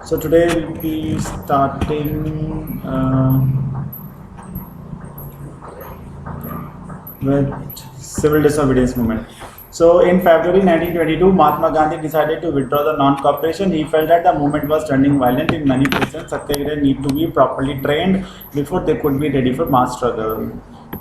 So today we'll be starting with civil disobedience movement. So in February 1922, Mahatma Gandhi decided to withdraw the non-cooperation. He felt that the movement was turning violent in many places. Satyagraha need to be properly trained before they could be ready for mass struggle.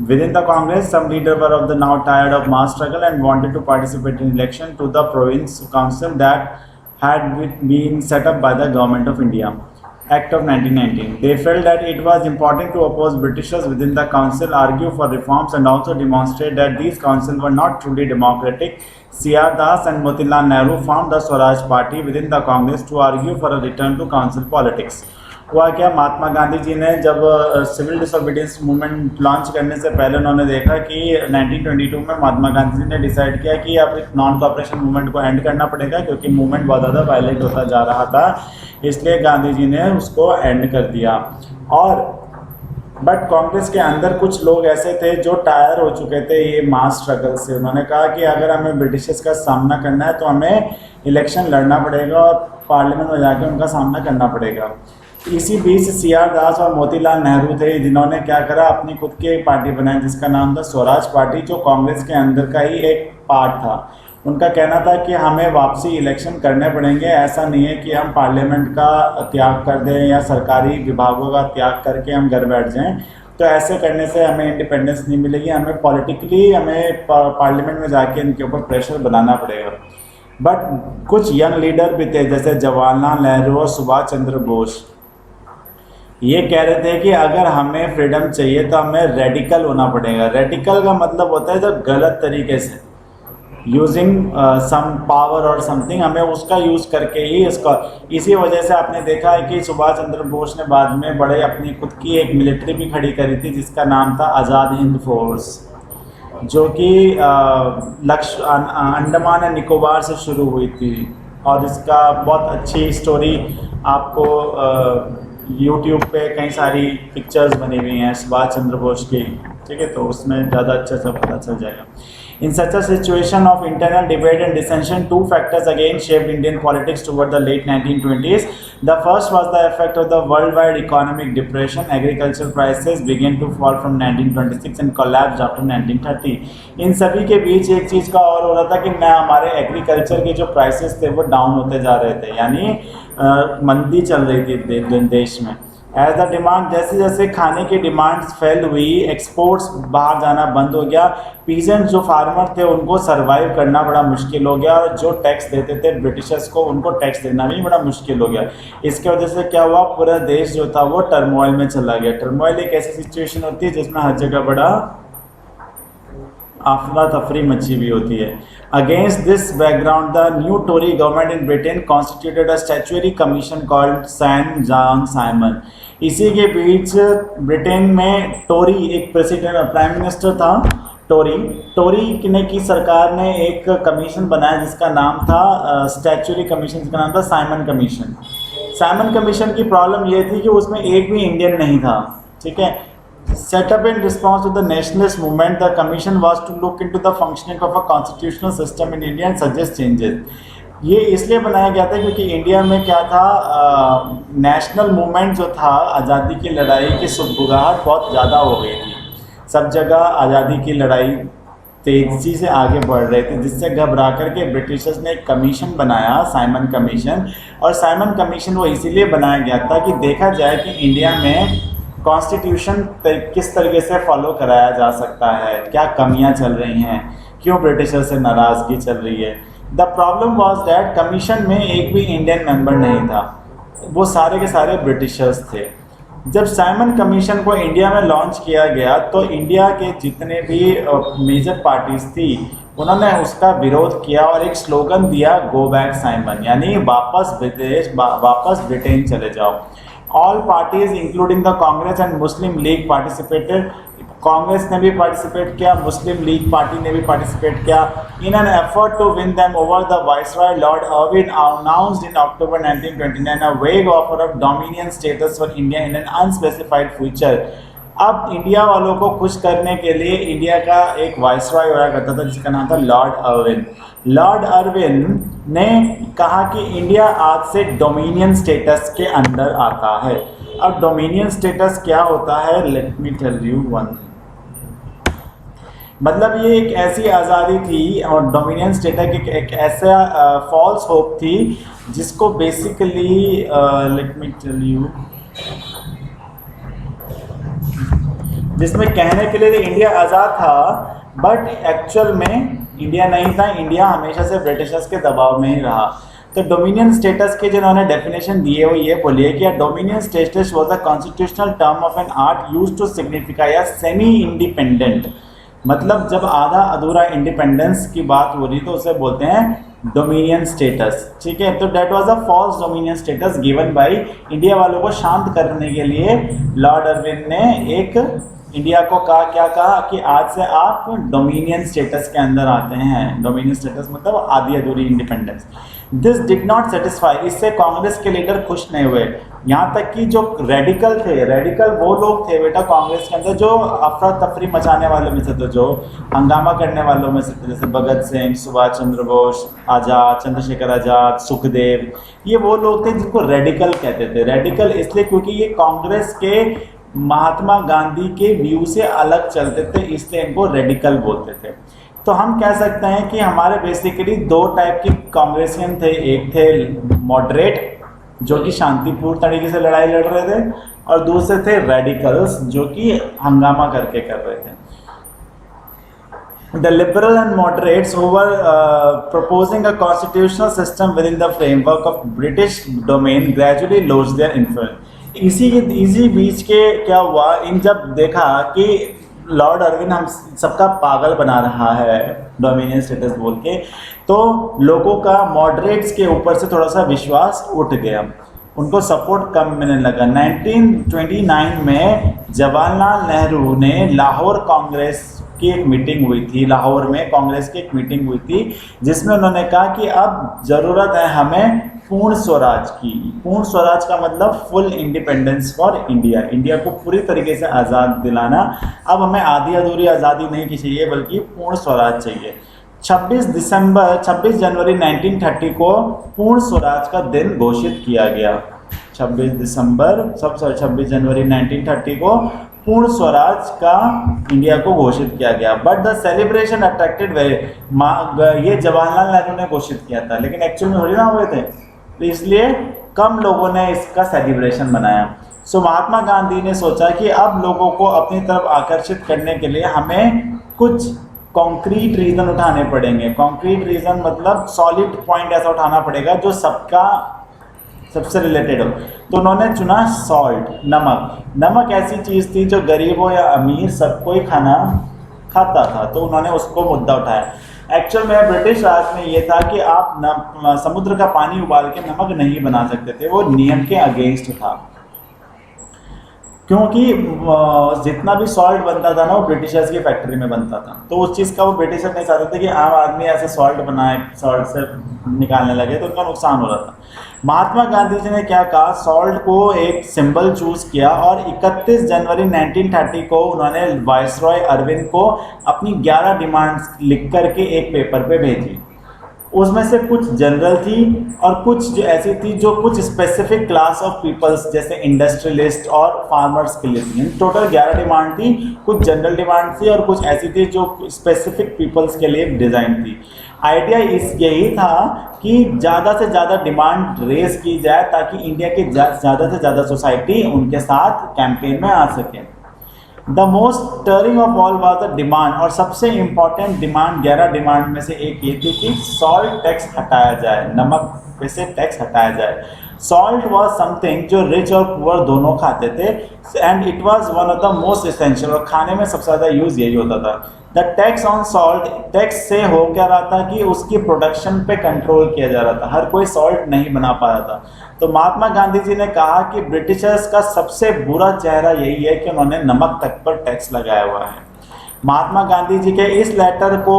Within the Congress, some leaders were of the now tired of mass struggle and wanted to participate in election to the province council that had been set up by the government of India. Act of 1919. They felt that it was important to oppose Britishers within the council, argue for reforms, and also demonstrate that these councils were not truly democratic. C.R. Das and Motilal Nehru formed the Swaraj Party within the Congress to argue for a return to council politics. हुआ क्या, महात्मा गांधी जी ने जब civil disobedience movement launch करने से पहले उन्होंने देखा कि 1922 में महात्मा गांधी जी ने डिसाइड किया कि अब नॉन कॉपरेशन मूवमेंट को एंड करना पड़ेगा, क्योंकि मूवमेंट बहुत ज़्यादा वायलेंट होता जा रहा था। इसलिए गांधी जी ने उसको एंड कर दिया। और बट कांग्रेस के अंदर कुछ लोग ऐसे थे जो टायर हो चुके थे ये मास स्ट्रगल से। उन्होंने कहा कि अगर हमें ब्रिटिशर्स का सामना करना है तो हमें इलेक्शन लड़ना पड़ेगा और पार्लियामेंट में जाकर उनका सामना करना पड़ेगा। इसी बीच C.R. दास और मोतीलाल नेहरू थे जिन्होंने क्या करा, अपनी खुद की एक पार्टी बनाई जिसका नाम था स्वराज पार्टी, जो कांग्रेस के अंदर का ही एक पार्ट था। उनका कहना था कि हमें वापसी इलेक्शन करने पड़ेंगे, ऐसा नहीं है कि हम पार्लियामेंट का त्याग कर दें या सरकारी विभागों का त्याग करके हम घर बैठ जाएं। तो ऐसे करने से हमें इंडिपेंडेंस नहीं मिलेगी, हमें पॉलिटिकली हमें पार्लियामेंट में जाके इनके ऊपर प्रेशर बनाना पड़ेगा। बट कुछ यंग लीडर भी थे जैसे जवाहरलाल नेहरू और सुभाष चंद्र बोस, ये कह रहे थे कि अगर हमें फ्रीडम चाहिए तो हमें रेडिकल होना पड़ेगा। रेडिकल का मतलब होता है जो गलत तरीके से यूजिंग सम पावर और समथिंग, हमें उसका यूज़ करके ही इसका। इसी वजह से आपने देखा है कि सुभाष चंद्र बोस ने बाद में बड़े अपनी खुद की एक मिलिट्री भी खड़ी करी थी जिसका नाम था आज़ाद हिंद फोर्स, जो कि अंडमान एंड निकोबार से शुरू हुई थी। और इसका बहुत अच्छी स्टोरी आपको यूट्यूब पे कई सारी पिक्चर्स बनी हुई हैं सुभाष चंद्र बोस की, ठीक है, तो उसमें ज़्यादा अच्छा सा पता चल जाएगा। In such a situation of internal debate and dissension, two factors again shaped Indian politics toward the late 1920s. The first was the effect of the worldwide economic depression. Agricultural prices began to fall from 1926 and collapsed after 1930. इन सभी के बीच एक चीज़ का और हो रहा था कि न हमारे एग्रीकल्चर के जो प्राइसेस थे वो डाउन होते जा रहे थे, यानी मंदी चल रही थी देश में। एज द डिमांड, जैसे जैसे खाने की डिमांड्स फेल हुई, एक्सपोर्ट्स बाहर जाना बंद हो गया, पीजेंट जो फार्मर थे उनको सरवाइव करना बड़ा मुश्किल हो गया, और जो टैक्स देते थे ब्रिटिशर्स को उनको टैक्स देना भी बड़ा मुश्किल हो गया। इसके वजह से क्या हुआ, पूरा देश जो था वो टर्मोइल में चला गया। टर्मोइल एक ऐसी सिचुएशन होती है जिसमें हर जगह बड़ा अफरा तफरी मची हुई होती है। Against this background, the new Tory government in Britain constituted a statutory commission called St. John Simon. इसी के बीच ब्रिटेन में टोरी एक प्रेसिडेंट प्राइम मिनिस्टर था, टोरी ने की सरकार ने एक कमीशन बनाया जिसका नाम था स्टैच्यूटरी कमीशन, जिसका नाम था साइमन कमीशन। साइमन कमीशन की प्रॉब्लम ये थी कि उसमें एक भी इंडियन नहीं था, ठीक है। Set up in response to the nationalist movement, the commission was to look into the functioning of a constitutional system in India and suggest changes. ये इसलिए बनाया गया था क्योंकि इंडिया में क्या था, नेशनल मूवमेंट जो था, आज़ादी की लड़ाई की सुगबुगाहट बहुत ज़्यादा हो गई थी। सब जगह आज़ादी की लड़ाई तेज़ी से आगे बढ़ रहे थे, जिससे घबरा करके ब्रिटिशर्स ने एक कमीशन बनाया, साइमन कमीशन। और साइमन कमीशन वो इसीलिए बनाया गया था कि देखा जाए कि इंडिया में कॉन्स्टिट्यूशन किस तरीके से फॉलो कराया जा सकता है, क्या कमियां चल रही हैं, क्यों ब्रिटिशर से नाराज़गी चल रही है। The problem was that commission में एक भी इंडियन मेंबर नहीं था, वो सारे के सारे ब्रिटिशर्स थे। जब साइमन कमीशन को इंडिया में लॉन्च किया गया तो इंडिया के जितने भी मेजर पार्टीज थी उन्होंने उसका विरोध किया और एक स्लोगन दिया, गो बैक साइमन, यानी वापस विदेश, वापस ब्रिटेन चले जाओ। All parties including the Congress and Muslim League participated. Congress ने भी पार्टिसिपेट किया, मुस्लिम लीग पार्टी ने भी पार्टिसिपेट किया। In an effort to win them over, the Viceroy Lord Irwin announced in October 1929 a vague offer of dominion status for India in an unspecified future. अब India वालों को खुश करने के लिए इंडिया का एक वाइसरॉय हुआ करता था जिसका नाम था लॉर्ड अर्विन। लॉर्ड अर्विन ने कहा कि इंडिया आज से डोमिनियन स्टेटस के अंदर आता है। अब डोमिनियन स्टेटस क्या होता है, let me tell you one. मतलब ये एक ऐसी आज़ादी थी और डोमिनियन स्टेटस एक ऐसा फॉल्स होप थी जिसको basically let me tell you, जिसमें कहने के लिए इंडिया आज़ाद था बट एक्चुअल में इंडिया नहीं था। इंडिया हमेशा से ब्रिटिशर्स के दबाव में ही रहा। तो डोमिनियन स्टेटस के जिन्होंने डेफिनेशन दिए वो ये बोलिए कि dominion status was a constitutional term of an art used to signify a semi independent, मतलब जब आधा अधूरा इंडिपेंडेंस की बात हो रही तो उसे बोलते हैं डोमिनियन स्टेटस। ठीक है, तो that was a false dominion status given by India वालों को शांत करने के लिए लॉर्ड अर्विन ने एक इंडिया को कहा, क्या कहा कि आज से आप डोमिनियन स्टेटस के अंदर आते हैं। डोमिनियन स्टेटस मतलब आधी अधूरी independence. This did not satisfy, इससे कांग्रेस के लीडर खुश नहीं हुए। यहाँ तक कि जो रेडिकल थे, रेडिकल वो लोग थे बेटा कांग्रेस के अंदर जो अफरा तफरी मचाने वालों में से थे, जो हंगामा करने वालों में से थे, जैसे भगत सिंह, सुभाष चंद्र बोस, आज़ाद, चंद्रशेखर आज़ाद, सुखदेव, ये वो लोग थे जिनको रेडिकल कहते थे। रेडिकल इसलिए क्योंकि ये कांग्रेस के महात्मा गांधी के व्यू से अलग चलते थे, इसलिए इनको रेडिकल बोलते थे। तो हम कह सकते हैं कि हमारे बेसिकली दो टाइप के कांग्रेसियन थे, एक थे मॉडरेट जो कि शांतिपूर्ण तरीके से लड़ाई लड़ रहे थे, और दूसरे थे रेडिकल्स जो कि हंगामा करके कर रहे थे। The liberal and moderates who were proposing a constitutional system within the framework of British domain gradually lost their influence. इसी बीच के क्या हुआ, इन जब देखा कि लॉर्ड अर्विन हम सबका पागल बना रहा है डोमिनियन स्टेटस बोल के, तो लोगों का मॉडरेट्स के ऊपर से थोड़ा सा विश्वास उठ गया, उनको सपोर्ट कम मिलने लगा। 1929 में जवाहरलाल नेहरू ने लाहौर कांग्रेस की एक मीटिंग हुई थी, लाहौर में कांग्रेस की एक मीटिंग हुई थी जिसमें उन्होंने कहा कि अब ज़रूरत है हमें पूर्ण स्वराज की। पूर्ण स्वराज का मतलब full independence for India, India को पूरी तरीके से आज़ाद दिलाना। अब हमें आधी अधूरी आज़ादी नहीं चाहिए बल्कि पूर्ण स्वराज चाहिए। 26 जनवरी 1930 को पूर्ण स्वराज का दिन घोषित किया गया। 26 जनवरी 1930 को पूर्ण स्वराज का इंडिया को घोषित किया गया। बट द सेलिब्रेशन अट्रैक्टेड ये जवाहरलाल नेहरू ने घोषित किया था, लेकिन एक्चुअल में थोड़ी ना हुए थे, तो इसलिए कम लोगों ने इसका सेलिब्रेशन बनाया। सो महात्मा गांधी ने सोचा कि अब लोगों को अपनी तरफ आकर्षित करने के लिए हमें कुछ कॉन्क्रीट रीज़न उठाने पड़ेंगे। कॉन्क्रीट रीज़न मतलब सॉलिड पॉइंट ऐसा उठाना पड़ेगा जो सबसे रिलेटेड हो। तो उन्होंने चुना सॉल्ट, नमक। नमक ऐसी चीज़ थी जो गरीब हो या अमीर सबको ही खाना खाता था, तो उन्होंने उसको मुद्दा उठाया। एक्चुअल में ब्रिटिश राज में ये था कि आप समुद्र का पानी उबाल के नमक नहीं बना सकते थे, वो नियम के अगेंस्ट था, क्योंकि जितना भी सॉल्ट बनता था ना वो ब्रिटिशर्स की फैक्ट्री में बनता था, तो उस चीज़ का वो ब्रिटिशर नहीं चाहते थे कि आम आदमी ऐसे सॉल्ट बनाए, सॉल्ट से निकालने लगे, तो उनका नुकसान हो रहा था। महात्मा गांधी जी ने क्या कहा, सॉल्ट को एक सिंबल चूज किया और 31 जनवरी 1930 को उन्होंने वाइसरॉय अरविंद को अपनी 11 डिमांड्स लिख करके एक पेपर पे भेजी। उसमें से कुछ जनरल थी और कुछ जो ऐसी थी जो कुछ स्पेसिफिक क्लास ऑफ पीपल्स जैसे इंडस्ट्रियलिस्ट और फार्मर्स के लिए थी। टोटल 11 डिमांड थी, कुछ जनरल डिमांड थी और कुछ ऐसी थी जो स्पेसिफिक पीपल्स के लिए डिज़ाइन थी। आइडिया यही था कि ज़्यादा से ज़्यादा डिमांड रेज की जाए ताकि इंडिया के ज़्यादा से ज़्यादा सोसाइटी उनके साथ कैंपेन में आ सके। The most stirring of all was the demand, और सबसे इम्पॉर्टेंट डिमांड 11 डिमांड में से एक ये थी कि सॉल्ट टैक्स हटाया जाए, नमक पे से टैक्स हटाया जाए। सॉल्ट वॉज समथिंग जो रिच और पुअर दोनों खाते थे and it was one of the most essential, और खाने में सबसे ज़्यादा यूज़ यही होता था। The tax on salt, tax से हो क्या रहा था कि उसकी प्रोडक्शन पे कंट्रोल किया जा रहा था, हर कोई सॉल्ट नहीं बना पा रहा था। तो महात्मा गांधी जी ने कहा कि ब्रिटिशर्स का सबसे बुरा चेहरा यही है कि उन्होंने नमक तक पर टैक्स लगाया हुआ है। महात्मा गांधी जी के इस लेटर को,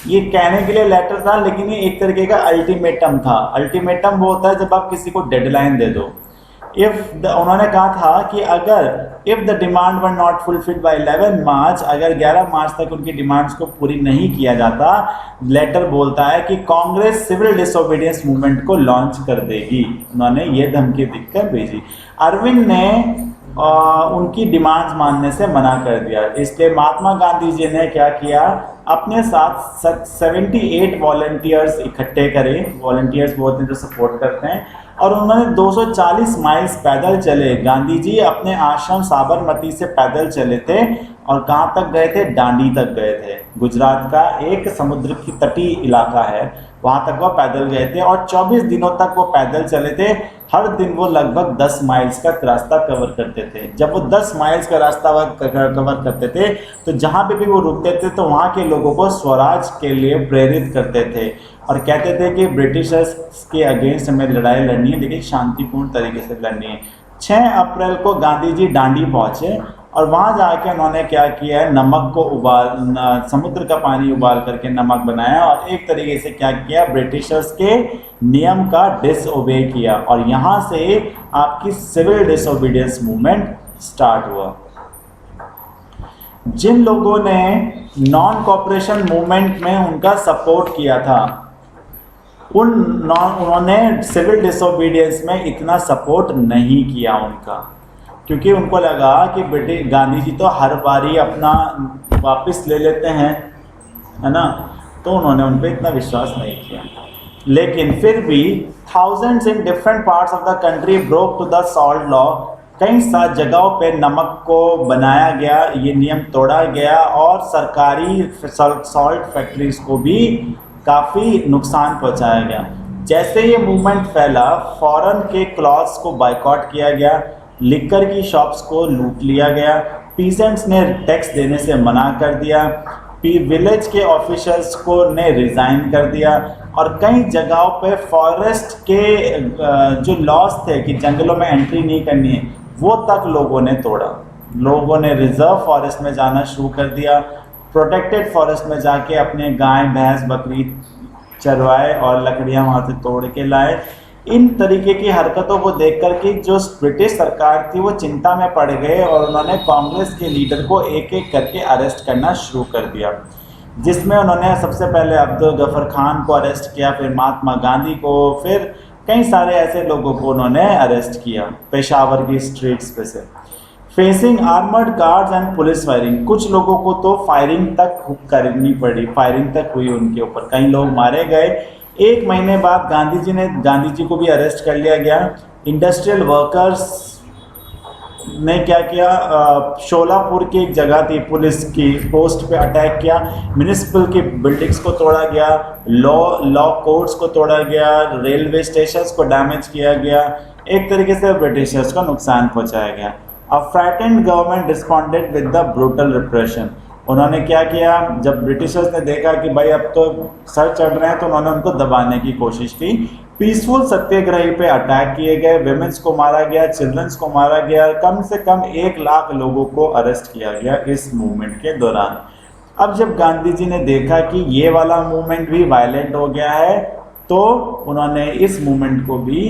ये कहने के लिए लेटर था लेकिन ये एक तरीके का अल्टीमेटम था। अल्टीमेटम वो होता है जब आप किसी को डेडलाइन दे दो, उन्होंने कहा था कि अगर if the demand were not fulfilled by 11 मार्च, अगर 11 मार्च तक उनकी डिमांड्स को पूरी नहीं किया जाता, लेटर बोलता है कि कांग्रेस सिविल डिसोबीडियंस मूवमेंट को लॉन्च कर देगी। उन्होंने ये धमकी देकर भेजी। अरविंद ने उनकी डिमांड्स मानने से मना कर दिया। इसलिए महात्मा गांधी जी ने क्या किया, अपने साथ 78 वॉलंटियर्स इकट्ठे करे। वॉलंटियर्स वो होते हैं जो सपोर्ट करते हैं, और उन्होंने 240 माइल्स पैदल चले। गांधी जी अपने आश्रम साबरमती से पैदल चले थे और कहाँ तक गए थे, दांडी तक गए थे। गुजरात का एक समुद्र की तटीय इलाका है, वहाँ तक वो पैदल गए थे और 24 दिनों तक वो पैदल चले थे। हर दिन वो लगभग 10 माइल्स का रास्ता कवर करते थे। जब वो 10 माइल्स का रास्ता कवर करते थे तो जहाँ पे भी वो रुकते थे तो वहाँ के लोगों को स्वराज के लिए प्रेरित करते थे और कहते थे कि ब्रिटिशर्स के अगेंस्ट हमें लड़ाई लड़नी है, लेकिन शांतिपूर्ण तरीके से लड़नी है। 6 अप्रैल को गांधी जी दांडी पहुँचे और वहाँ जाके उन्होंने क्या किया है, नमक को समुद्र का पानी उबाल करके नमक बनाया और एक तरीके से क्या किया, ब्रिटिशर्स के नियम का डिसओबे किया और यहाँ से आपकी सिविल डिसोबीडियंस मूवमेंट स्टार्ट हुआ। जिन लोगों ने नॉन कॉपरेशन मूवमेंट में उनका सपोर्ट किया था, उन्होंने सिविल डिसोबीडियंस में इतना सपोर्ट नहीं किया उनका, क्योंकि उनको लगा कि ब्रिटिश गांधी जी तो हर बारी अपना वापस ले लेते हैं, है ना, तो उन्होंने उन पर इतना विश्वास नहीं किया। लेकिन फिर भी thousands in different parts of the country broke to the salt law. कई सारी जगहों पे नमक को बनाया गया, ये नियम तोड़ा गया और सरकारी सॉल्ट फैक्ट्रीज को भी काफ़ी नुकसान पहुंचाया गया। जैसे ये मूवमेंट फैला, फॉरेन के क्लॉथ्स को बायकॉट किया गया, लिकर की शॉप्स को लूट लिया गया, पीसेंट्स ने टैक्स देने से मना कर दिया, विलेज के ऑफिसर्स को ने रिज़ाइन कर दिया और कई जगहों पे फॉरेस्ट के जो लॉस थे कि जंगलों में एंट्री नहीं करनी है, वो तक लोगों ने तोड़ा। लोगों ने रिजर्व फॉरेस्ट में जाना शुरू कर दिया, प्रोटेक्टेड फॉरेस्ट में जाके अपने गाय भैंस बकरी चरवाए और लकड़ियाँ वहाँ से तोड़ के लाए। इन तरीके की हरकतों को देख कर के जो ब्रिटिश सरकार थी वो चिंता में पड़ गए और उन्होंने कांग्रेस के लीडर को एक एक करके अरेस्ट करना शुरू कर दिया, जिसमें उन्होंने सबसे पहले अब्दुल गफर खान को अरेस्ट किया, फिर महात्मा गांधी को, फिर कई सारे ऐसे लोगों को उन्होंने अरेस्ट किया पेशावर की स्ट्रीट्स पे से। Facing armoured cards and police firing, कुछ लोगों को तो फायरिंग तक करनी पड़ी, फायरिंग तक हुई उनके ऊपर, कई लोग मारे गए। 1 महीने बाद गांधी जी को भी अरेस्ट कर लिया गया। इंडस्ट्रियल वर्कर्स ने क्या किया, शोलापुर की एक जगह थी पुलिस की पोस्ट पे अटैक किया, म्यूनिसिपल की बिल्डिंग्स को तोड़ा गया, लॉ कोर्ट्स को तोड़ा गया, रेलवे स्टेशंस को डैमेज किया गया, एक तरीके से ब्रिटिशर्स को नुकसान पहुंचाया गया। अ frightened government responded with the brutal repression. उन्होंने क्या किया, जब ब्रिटिशर्स ने देखा कि भाई अब तो सर चढ़ रहे हैं, तो उन्होंने उनको दबाने की कोशिश की। पीसफुल सत्याग्रही पे अटैक किए गए, विमेंस को मारा गया, चिल्ड्रंस को मारा गया, कम से कम 1 लाख लोगों को अरेस्ट किया गया इस मूवमेंट के दौरान। अब जब गांधी जी ने देखा कि ये वाला मूवमेंट भी वायलेंट हो गया है, तो उन्होंने इस मूवमेंट को भी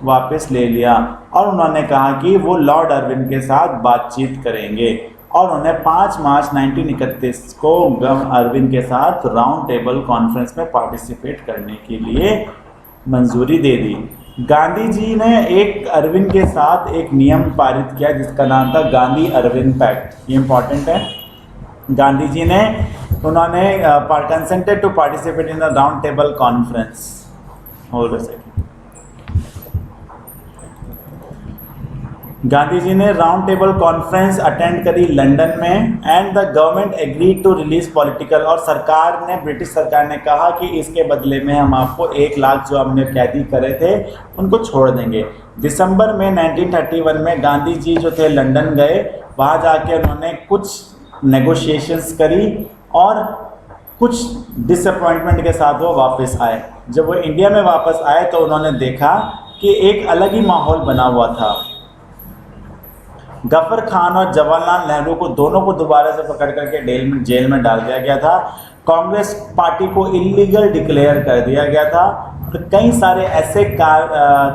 वापस ले लिया और उन्होंने कहा कि वो लॉर्ड अरविंद के साथ बातचीत करेंगे और उन्होंने 5 मार्च 1931 को अरविंद के साथ राउंड टेबल कॉन्फ्रेंस में पार्टिसिपेट करने के लिए मंजूरी दे दी। गांधी जी ने अरविंद के साथ एक नियम पारित किया जिसका नाम था गांधी अरविंद पैक्ट। ये इंपॉर्टेंट है। गांधी जी ने उन्होंने consented to participate in the round table conference. Hold a second. Gandhi ji ने राउंड टेबल कॉन्फ्रेंस अटेंड करी लंदन में and the government agreed to release political, और सरकार ने, ब्रिटिश सरकार ने कहा कि इसके बदले में हम आपको 1 लाख जो हमने कैदी करे थे उनको छोड़ देंगे। दिसंबर में 1931 में गांधी जी जो थे लंदन गए, वहाँ जाके उन्होंने कुछ नेगोशिएशंस करी और कुछ डिसअपॉइंटमेंट के साथ वो वापस आए। जब वो इंडिया में वापस आए तो उन्होंने देखा कि एक अलग ही माहौल बना हुआ था। गफर खान और जवाहरलाल नेहरू को दोनों को दोबारा से पकड़ करके जेल में डाल दिया गया था। कांग्रेस पार्टी को इलीगल डिक्लेयर कर दिया गया था। और कई सारे ऐसे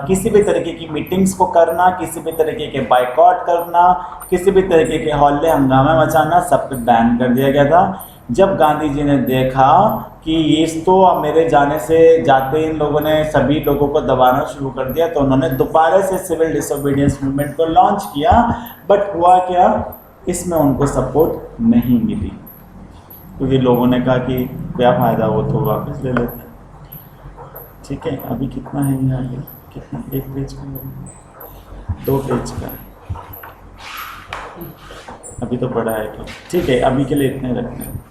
किसी भी तरीके की मीटिंग्स को करना, किसी भी तरीके के बाइकआउट करना, किसी भी तरीके के हौले हंगामे मचाना, सब कुछ बैन कर दिया गया था। जब गांधी जी ने देखा कि ये तो मेरे जाने से जाते इन लोगों ने सभी लोगों को दबाना शुरू कर दिया, तो उन्होंने दोबारा से सिविल डिसोबीडियंस मूवमेंट को लॉन्च किया। बट हुआ क्या, इसमें उनको सपोर्ट नहीं मिली, क्योंकि लोगों ने कहा कि क्या फ़ायदा, वो तो वापस ले लेते हैं। ठीक है, अभी कितना है यहाँ पे, कितना, एक पेज का, 2 पेज का, अभी तो बड़ा है। ठीक है, अभी के लिए इतने रखते हैं।